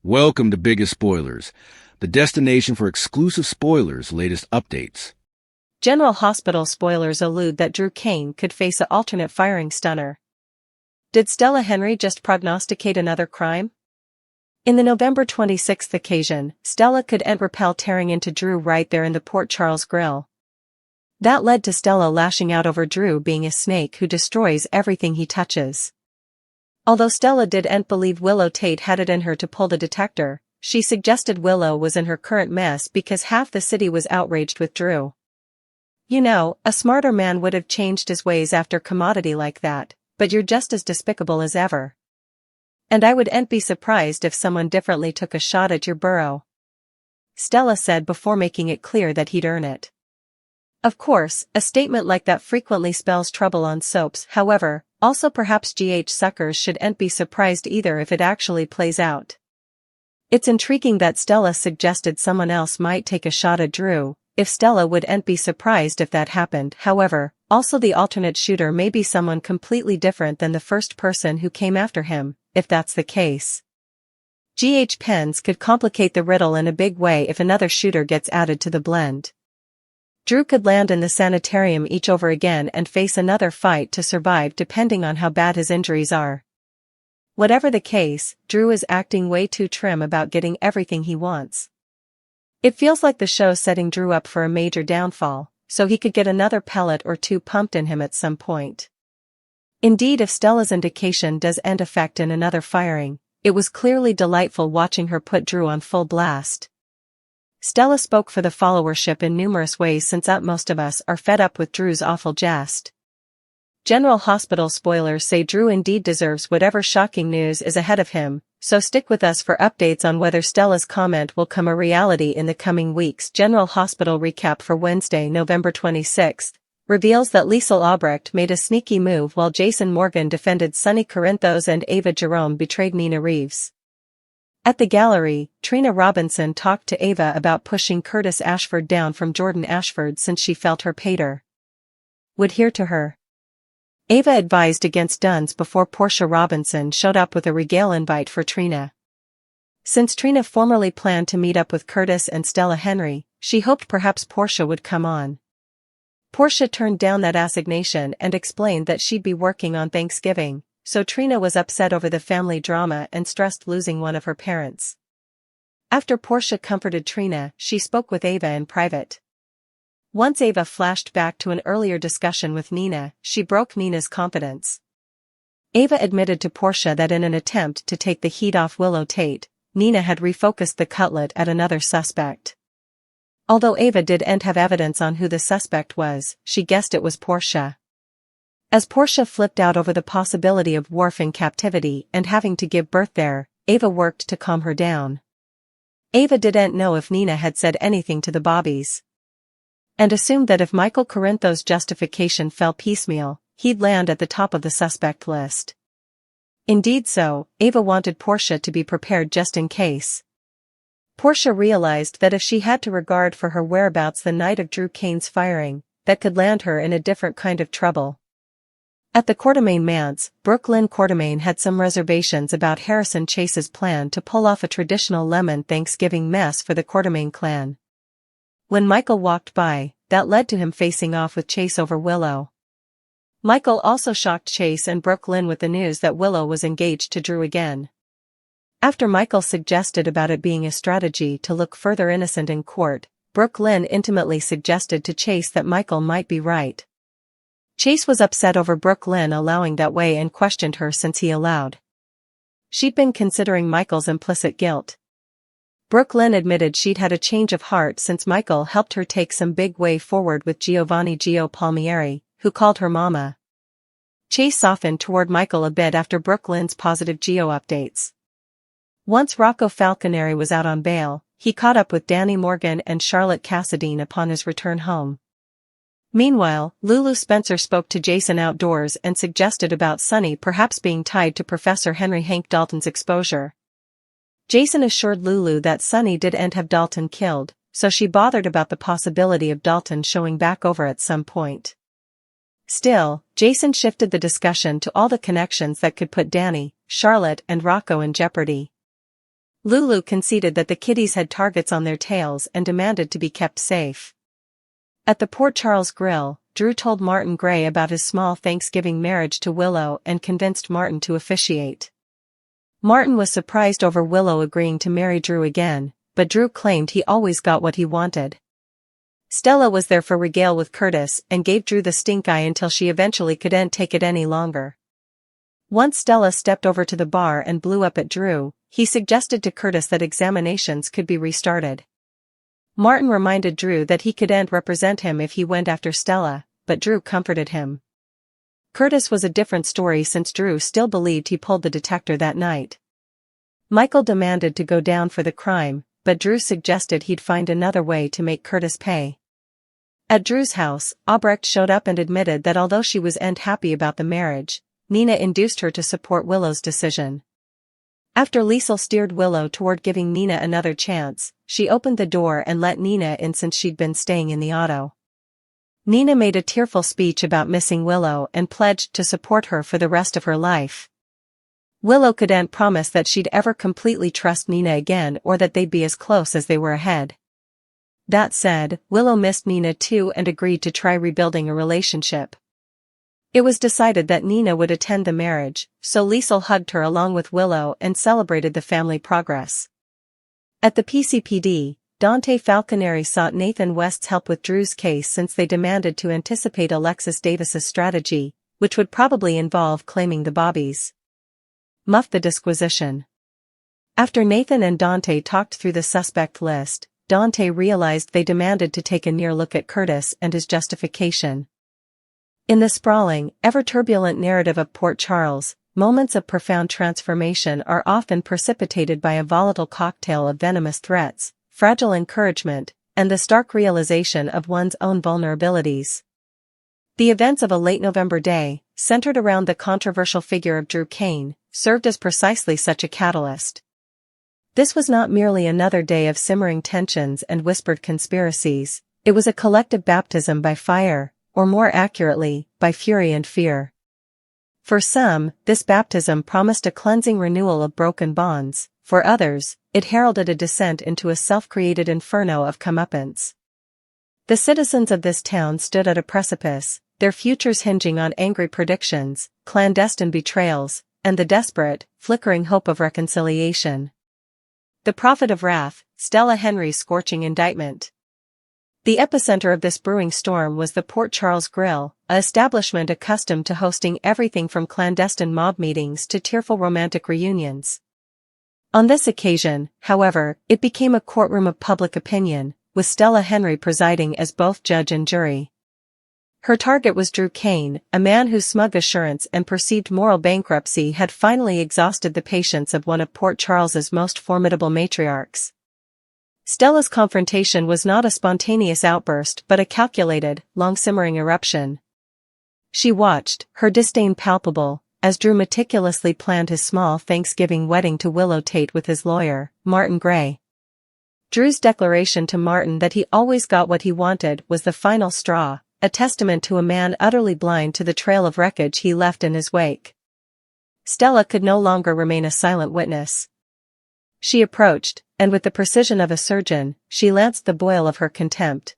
Welcome to Biggest Spoilars, the destination for exclusive spoilers, latest updates. General Hospital spoilers allude that Drew Kane could face an alternate firing stunner. Did Stella Henry just prognosticate another crime? In the November 26th occasion, Stella could repel tearing into Drew right there in the Port Charles grill. That led to Stella lashing out over Drew being a snake who destroys everything he touches. Although Stella didn't believe Willow Tate had it in her to pull the detector, she suggested Willow was in her current mess because half the city was outraged with Drew. You know, a smarter man would have changed his ways after commodity like that, but you're just as despicable as ever. And I wouldn't be surprised if someone differently took a shot at your burrow, Stella said before making it clear that he'd earn it. Of course, a statement like that frequently spells trouble on soaps. However, also perhaps GH suckers shouldn't be surprised either if it actually plays out. It's intriguing that Stella suggested someone else might take a shot at Drew. If Stella wouldn't be surprised if that happened. However, also the alternate shooter may be someone completely different than the first person who came after him. If that's the case, GH pens could complicate the riddle in a big way if another shooter gets added to the blend. Drew could land in the sanitarium each over again and face another fight to survive depending on how bad his injuries are. Whatever the case, Drew is acting way too trim about getting everything he wants. It feels like the show's setting Drew up for a major downfall, so he could get another pellet or two pumped in him at some point. Indeed, if Stella's indication does end effect in another firing, it was clearly delightful watching her put Drew on full blast. Stella spoke for the followership in numerous ways since most of us are fed up with Drew's awful jest. General Hospital spoilers say Drew indeed deserves whatever shocking news is ahead of him, so stick with us for updates on whether Stella's comment will come a reality in the coming weeks. General Hospital recap for Wednesday, November 26th, reveals that Liesl Albrecht made a sneaky move while Jason Morgan defended Sonny Corinthos and Ava Jerome betrayed Nina Reeves. At the gallery, Trina Robinson talked to Ava about pushing Curtis Ashford down from Jordan Ashford since she felt her pater would hear to her. Ava advised against duns before Portia Robinson showed up with a regale invite for Trina. Since Trina formerly planned to meet up with Curtis and Stella Henry, she hoped perhaps Portia would come on. Portia turned down that assignation and explained that she'd be working on Thanksgiving. So Trina was upset over the family drama and stressed losing one of her parents. After Portia comforted Trina, she spoke with Ava in private. Once Ava flashed back to an earlier discussion with Nina, she broke Nina's confidence. Ava admitted to Portia that in an attempt to take the heat off Willow Tate, Nina had refocused the cutlet at another suspect. Although Ava didn't have evidence on who the suspect was, she guessed it was Portia. As Portia flipped out over the possibility of Worf in captivity and having to give birth there, Ava worked to calm her down. Ava didn't know if Nina had said anything to the Bobbies, and assumed that if Michael Corinthos' justification fell piecemeal, he'd land at the top of the suspect list. Indeed so, Ava wanted Portia to be prepared just in case. Portia realized that if she had to regard for her whereabouts the night of Drew Kane's firing, that could land her in a different kind of trouble. At the Quartermaine manse, Brooke Lynn Quartermaine had some reservations about Harrison Chase's plan to pull off a traditional lemon Thanksgiving mess for the Quartermaine clan. When Michael walked by, that led to him facing off with Chase over Willow. Michael also shocked Chase and Brooke Lynn with the news that Willow was engaged to Drew again. After Michael suggested about it being a strategy to look further innocent in court, Brooke Lynn intimately suggested to Chase that Michael might be right. Chase was upset over Brooke Lynn allowing that way and questioned her since he allowed. She'd been considering Michael's implicit guilt. Brooke Lynn admitted she'd had a change of heart since Michael helped her take some big way forward with Giovanni Gio Palmieri, who called her mama. Chase softened toward Michael a bit after Brooke Lynn's positive Gio updates. Once Rocco Falconeri was out on bail, he caught up with Danny Morgan and Charlotte Cassadine upon his return home. Meanwhile, Lulu Spencer spoke to Jason outdoors and suggested about Sonny perhaps being tied to Professor Henry Hank Dalton's exposure. Jason assured Lulu that Sonny didn't have Dalton killed, so she bothered about the possibility of Dalton showing back over at some point. Still, Jason shifted the discussion to all the connections that could put Danny, Charlotte and Rocco in jeopardy. Lulu conceded that the kitties had targets on their tails and demanded to be kept safe. At the Port Charles Grill, Drew told Martin Gray about his small Thanksgiving marriage to Willow and convinced Martin to officiate. Martin was surprised over Willow agreeing to marry Drew again, but Drew claimed he always got what he wanted. Stella was there for regale with Curtis and gave Drew the stink eye until she eventually couldn't take it any longer. Once Stella stepped over to the bar and blew up at Drew, he suggested to Curtis that examinations could be restarted. Martin reminded Drew that he couldn't represent him if he went after Stella, but Drew comforted him. Curtis was a different story since Drew still believed he pulled the detector that night. Michael demanded to go down for the crime, but Drew suggested he'd find another way to make Curtis pay. At Drew's house, Albrecht showed up and admitted that although she wasn't happy about the marriage, Nina induced her to support Willow's decision. After Liesl steered Willow toward giving Nina another chance, she opened the door and let Nina in since she'd been staying in the auto. Nina made a tearful speech about missing Willow and pledged to support her for the rest of her life. Willow couldn't promise that she'd ever completely trust Nina again or that they'd be as close as they were ahead. That said, Willow missed Nina too and agreed to try rebuilding a relationship. It was decided that Nina would attend the marriage, so Liesl hugged her along with Willow and celebrated the family progress. At the PCPD, Dante Falconeri sought Nathan West's help with Drew's case since they demanded to anticipate Alexis Davis's strategy, which would probably involve claiming the bobbies. Muff the disquisition. After Nathan and Dante talked through the suspect list, Dante realized they demanded to take a near look at Curtis and his justification. In the sprawling, ever-turbulent narrative of Port Charles, moments of profound transformation are often precipitated by a volatile cocktail of venomous threats, fragile encouragement, and the stark realization of one's own vulnerabilities. The events of a late November day, centered around the controversial figure of Drew Cain, served as precisely such a catalyst. This was not merely another day of simmering tensions and whispered conspiracies, it was a collective baptism by fire, or more accurately, by fury and fear. For some, this baptism promised a cleansing renewal of broken bonds, for others, it heralded a descent into a self-created inferno of comeuppance. The citizens of this town stood at a precipice, their futures hinging on angry predictions, clandestine betrayals, and the desperate, flickering hope of reconciliation. The prophet of wrath, Stella Henry's scorching indictment. The epicenter of this brewing storm was the Port Charles Grill, an establishment accustomed to hosting everything from clandestine mob meetings to tearful romantic reunions. On this occasion, however, it became a courtroom of public opinion, with Stella Henry presiding as both judge and jury. Her target was Drew Cain, a man whose smug assurance and perceived moral bankruptcy had finally exhausted the patience of one of Port Charles's most formidable matriarchs. Stella's confrontation was not a spontaneous outburst but a calculated, long-simmering eruption. She watched, her disdain palpable, as Drew meticulously planned his small Thanksgiving wedding to Willow Tate with his lawyer, Martin Gray. Drew's declaration to Martin that he always got what he wanted was the final straw, a testament to a man utterly blind to the trail of wreckage he left in his wake. Stella could no longer remain a silent witness. She approached, and with the precision of a surgeon, she lanced the boil of her contempt.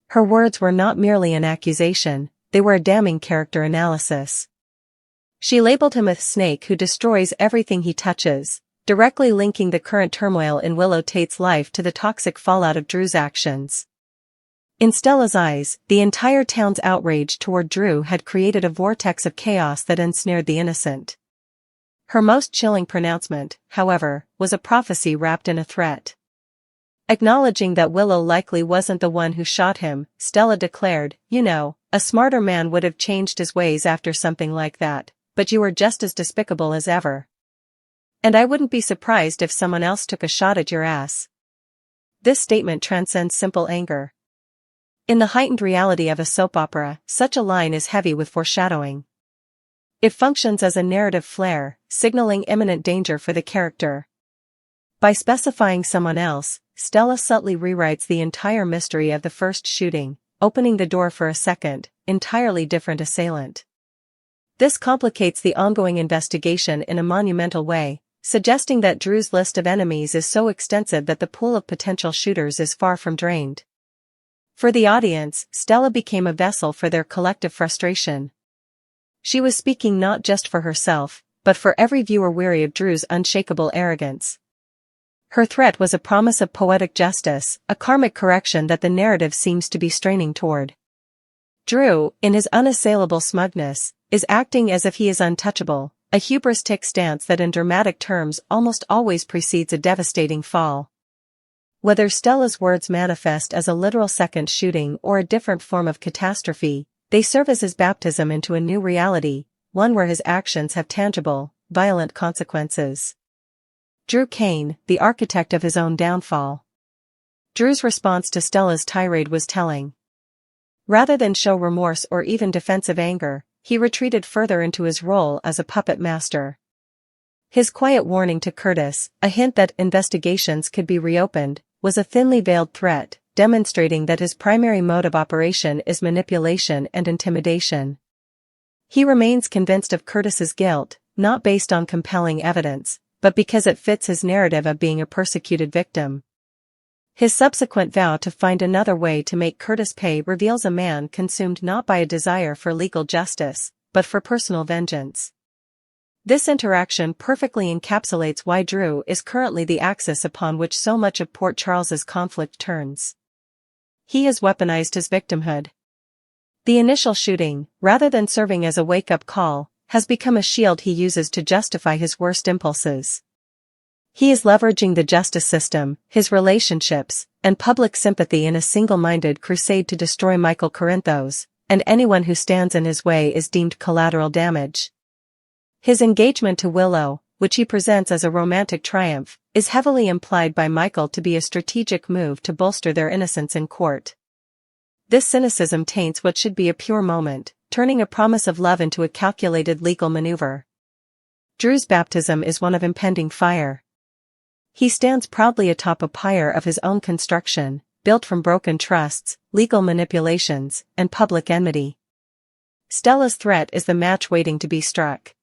Her words were not merely an accusation, they were a damning character analysis. She labeled him a snake who destroys everything he touches, directly linking the current turmoil in Willow Tate's life to the toxic fallout of Drew's actions. In Stella's eyes, the entire town's outrage toward Drew had created a vortex of chaos that ensnared the innocent. Her most chilling pronouncement, however, was a prophecy wrapped in a threat. Acknowledging that Willow likely wasn't the one who shot him, Stella declared, "You know, a smarter man would have changed his ways after something like that, but you were just as despicable as ever. And I wouldn't be surprised if someone else took a shot at your ass." This statement transcends simple anger. In the heightened reality of a soap opera, such a line is heavy with foreshadowing. It functions as a narrative flare, signaling imminent danger for the character. By specifying someone else, Stella subtly rewrites the entire mystery of the first shooting, opening the door for a second, entirely different assailant. This complicates the ongoing investigation in a monumental way, suggesting that Drew's list of enemies is so extensive that the pool of potential shooters is far from drained. For the audience, Stella became a vessel for their collective frustration. She was speaking not just for herself, but for every viewer weary of Drew's unshakable arrogance. Her threat was a promise of poetic justice, a karmic correction that the narrative seems to be straining toward. Drew, in his unassailable smugness, is acting as if he is untouchable, a hubristic stance that in dramatic terms almost always precedes a devastating fall. Whether Stella's words manifest as a literal second shooting or a different form of catastrophe, they serve as his baptism into a new reality, one where his actions have tangible, violent consequences. Drew Cain, the architect of his own downfall. Drew's response to Stella's tirade was telling. Rather than show remorse or even defensive anger, he retreated further into his role as a puppet master. His quiet warning to Curtis, a hint that investigations could be reopened, was a thinly veiled threat, demonstrating that his primary mode of operation is manipulation and intimidation. He remains convinced of Curtis's guilt, not based on compelling evidence, but because it fits his narrative of being a persecuted victim. His subsequent vow to find another way to make Curtis pay reveals a man consumed not by a desire for legal justice, but for personal vengeance. This interaction perfectly encapsulates why Drew is currently the axis upon which so much of Port Charles's conflict turns. He has weaponized his victimhood. The initial shooting, rather than serving as a wake-up call, has become a shield he uses to justify his worst impulses. He is leveraging the justice system, his relationships, and public sympathy in a single-minded crusade to destroy Michael Corinthos, and anyone who stands in his way is deemed collateral damage. His engagement to Willow, which he presents as a romantic triumph, is heavily implied by Michael to be a strategic move to bolster their innocence in court. This cynicism taints what should be a pure moment, turning a promise of love into a calculated legal maneuver. Drew's baptism is one of impending fire. He stands proudly atop a pyre of his own construction, built from broken trusts, legal manipulations, and public enmity. Stella's threat is the match waiting to be struck.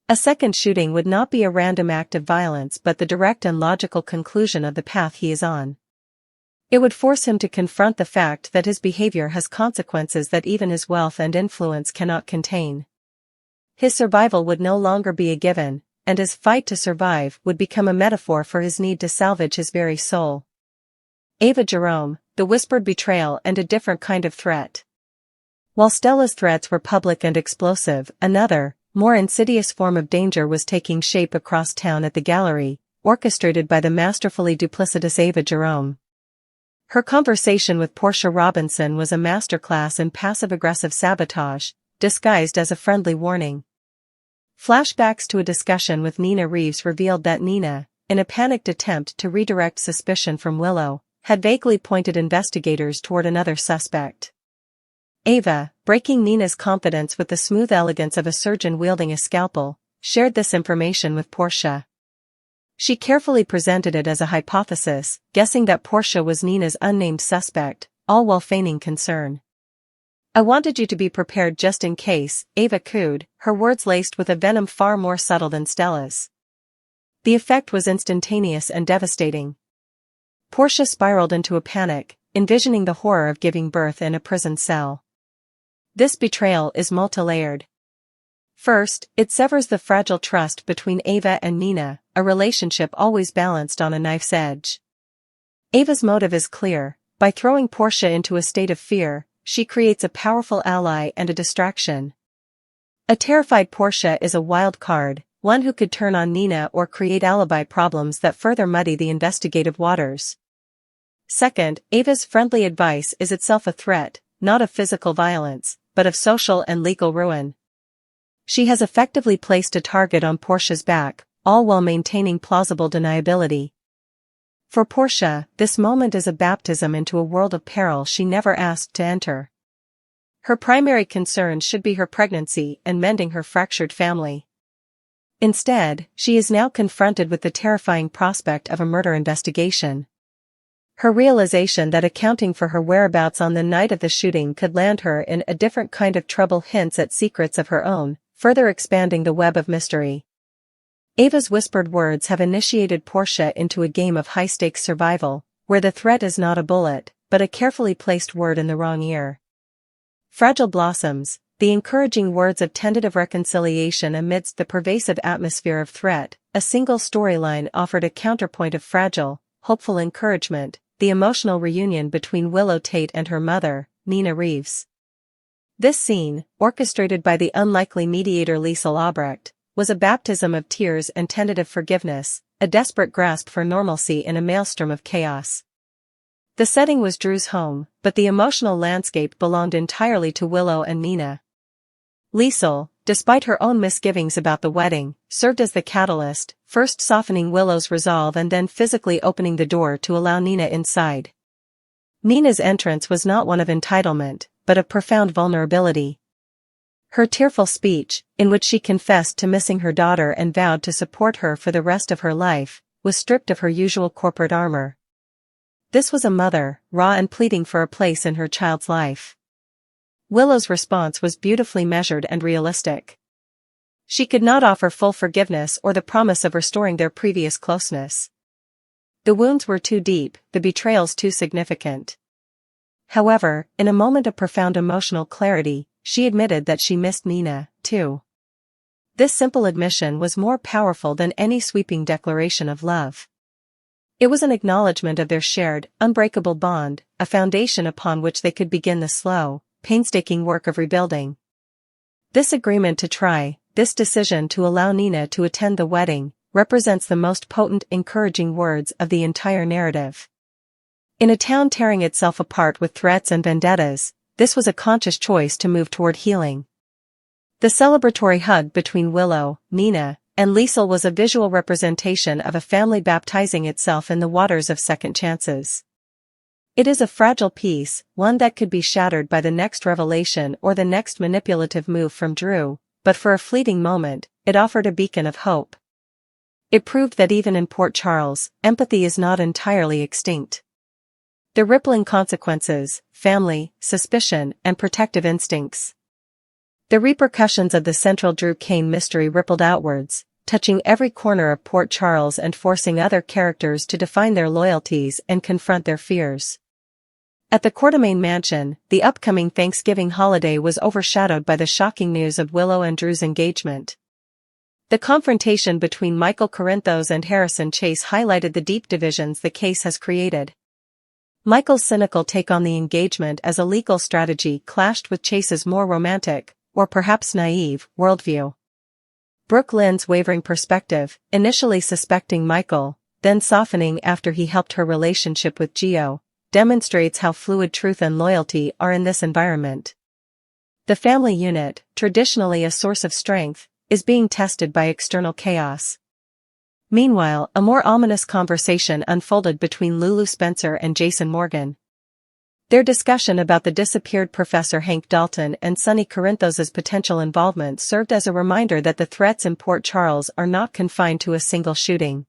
A second shooting would not be a random act of violence but the direct and logical conclusion of the path he is on. It would force him to confront the fact that his behavior has consequences that even his wealth and influence cannot contain. His survival would no longer be a given, and his fight to survive would become a metaphor for his need to salvage his very soul. Ava Jerome, the whispered betrayal and a different kind of threat. While Stella's threats were public and explosive, another, more insidious form of danger was taking shape across town at the gallery, orchestrated by the masterfully duplicitous Ava Jerome. Her conversation with Portia Robinson was a masterclass in passive-aggressive sabotage, disguised as a friendly warning. Flashbacks to a discussion with Nina Reeves revealed that Nina, in a panicked attempt to redirect suspicion from Willow, had vaguely pointed investigators toward another suspect. Ava, breaking Nina's confidence with the smooth elegance of a surgeon wielding a scalpel, shared this information with Portia. She carefully presented it as a hypothesis, guessing that Portia was Nina's unnamed suspect, all while feigning concern. "I wanted you to be prepared just in case," Ava cooed, her words laced with a venom far more subtle than Stella's. The effect was instantaneous and devastating. Portia spiraled into a panic, envisioning the horror of giving birth in a prison cell. This betrayal is multi-layered. First, it severs the fragile trust between Ava and Nina, a relationship always balanced on a knife's edge. Ava's motive is clear: by throwing Portia into a state of fear, she creates a powerful ally and a distraction. A terrified Portia is a wild card, one who could turn on Nina or create alibi problems that further muddy the investigative waters. Second, Ava's friendly advice is itself a threat, not of physical violence, but of social and legal ruin. She has effectively placed a target on Portia's back, all while maintaining plausible deniability. For Portia, this moment is a baptism into a world of peril she never asked to enter. Her primary concern should be her pregnancy and mending her fractured family. Instead, she is now confronted with the terrifying prospect of a murder investigation. Her realization that accounting for her whereabouts on the night of the shooting could land her in a different kind of trouble hints at secrets of her own, further expanding the web of mystery. Ava's whispered words have initiated Portia into a game of high-stakes survival, where the threat is not a bullet, but a carefully placed word in the wrong ear. Fragile blossoms, the encouraging words of tentative reconciliation amidst the pervasive atmosphere of threat. A single storyline offered a counterpoint of fragile, hopeful encouragement, the emotional reunion between Willow Tate and her mother, Nina Reeves. This scene, orchestrated by the unlikely mediator Liesl Albrecht, was a baptism of tears and tentative forgiveness, a desperate grasp for normalcy in a maelstrom of chaos. The setting was Drew's home, but the emotional landscape belonged entirely to Willow and Nina. Liesl, despite her own misgivings about the wedding, served as the catalyst, first softening Willow's resolve and then physically opening the door to allow Nina inside. Nina's entrance was not one of entitlement, but of profound vulnerability. Her tearful speech, in which she confessed to missing her daughter and vowed to support her for the rest of her life, was stripped of her usual corporate armor. This was a mother, raw and pleading for a place in her child's life. Willow's response was beautifully measured and realistic. She could not offer full forgiveness or the promise of restoring their previous closeness. The wounds were too deep, the betrayals too significant. However, in a moment of profound emotional clarity, she admitted that she missed Nina, too. This simple admission was more powerful than any sweeping declaration of love. It was an acknowledgement of their shared, unbreakable bond, a foundation upon which they could begin the slow, painstaking work of rebuilding. This agreement to try, this decision to allow Nina to attend the wedding, represents the most potent, encouraging words of the entire narrative. In a town tearing itself apart with threats and vendettas, this was a conscious choice to move toward healing. The celebratory hug between Willow, Nina, and Liesl was a visual representation of a family baptizing itself in the waters of second chances. It is a fragile piece, one that could be shattered by the next revelation or the next manipulative move from Drew, but for a fleeting moment, it offered a beacon of hope. It proved that even in Port Charles, empathy is not entirely extinct. The rippling consequences, family, suspicion, and protective instincts. The repercussions of the central Drew Kane mystery rippled outwards, touching every corner of Port Charles and forcing other characters to define their loyalties and confront their fears. At the Quartermain mansion, the upcoming Thanksgiving holiday was overshadowed by the shocking news of Willow and Drew's engagement. The confrontation between Michael Corinthos and Harrison Chase highlighted the deep divisions the case has created. Michael's cynical take on the engagement as a legal strategy clashed with Chase's more romantic, or perhaps naive, worldview. Brooke Lynn's wavering perspective, initially suspecting Michael, then softening after he helped her relationship with Gio, demonstrates how fluid truth and loyalty are in this environment. The family unit, traditionally a source of strength, is being tested by external chaos. Meanwhile, a more ominous conversation unfolded between Lulu Spencer and Jason Morgan. Their discussion about the disappeared Professor Hank Dalton and Sonny Corinthos' potential involvement served as a reminder that the threats in Port Charles are not confined to a single shooting.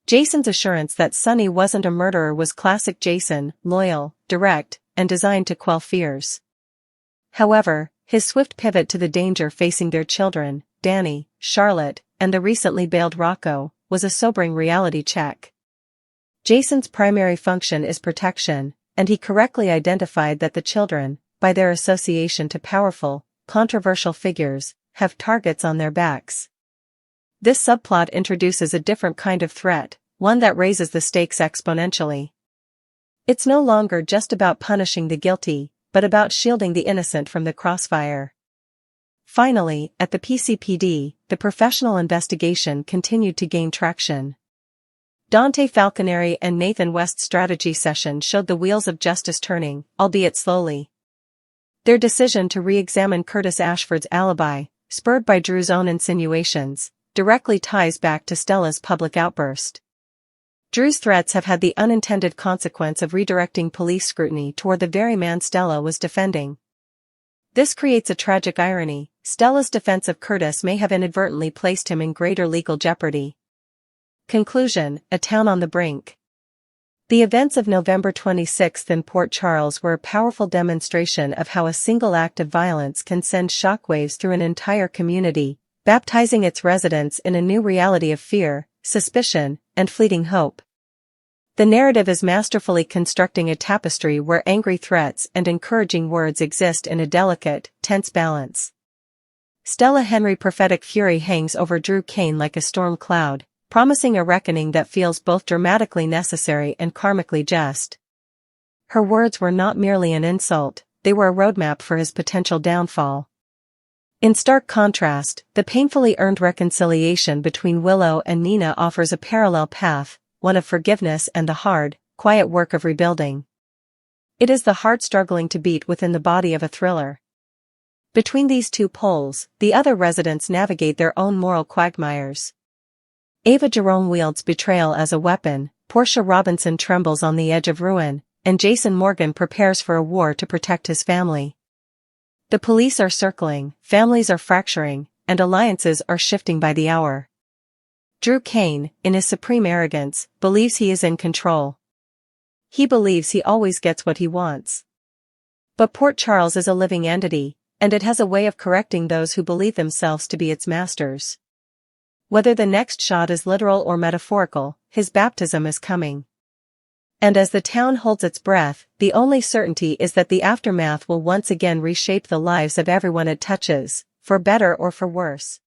Jason's assurance that Sonny wasn't a murderer was classic Jason, loyal, direct, and designed to quell fears. However, his swift pivot to the danger facing their children, Danny, Charlotte, and the recently bailed Rocco, was a sobering reality check. Jason's primary function is protection, and he correctly identified that the children, by their association to powerful, controversial figures, have targets on their backs. This subplot introduces a different kind of threat, one that raises the stakes exponentially. It's no longer just about punishing the guilty, but about shielding the innocent from the crossfire. Finally, at the PCPD, the professional investigation continued to gain traction. Dante Falconeri and Nathan West's strategy session showed the wheels of justice turning, albeit slowly. Their decision to re-examine Curtis Ashford's alibi, spurred by Drew's own insinuations, directly ties back to Stella's public outburst. Drew's threats have had the unintended consequence of redirecting police scrutiny toward the very man Stella was defending. This creates a tragic irony. Stella's defense of Curtis may have inadvertently placed him in greater legal jeopardy. Conclusion: a town on the brink. The events of November 26 in Port Charles were a powerful demonstration of how a single act of violence can send shockwaves through an entire community, baptizing its residents in a new reality of fear, suspicion, and fleeting hope. The narrative is masterfully constructing a tapestry where angry threats and encouraging words exist in a delicate, tense balance. Stella Henry's prophetic fury hangs over Drew Kane like a storm cloud, promising a reckoning that feels both dramatically necessary and karmically just. Her words were not merely an insult, they were a roadmap for his potential downfall. In stark contrast, the painfully earned reconciliation between Willow and Nina offers a parallel path, one of forgiveness and the hard, quiet work of rebuilding. It is the heart struggling to beat within the body of a thriller. Between these two poles, the other residents navigate their own moral quagmires. Ava Jerome wields betrayal as a weapon, Portia Robinson trembles on the edge of ruin, and Jason Morgan prepares for a war to protect his family. The police are circling, families are fracturing, and alliances are shifting by the hour. Drew Kane, in his supreme arrogance, believes he is in control. He believes he always gets what he wants. But Port Charles is a living entity, and it has a way of correcting those who believe themselves to be its masters. Whether the next shot is literal or metaphorical, his baptism is coming. And as the town holds its breath, the only certainty is that the aftermath will once again reshape the lives of everyone it touches, for better or for worse.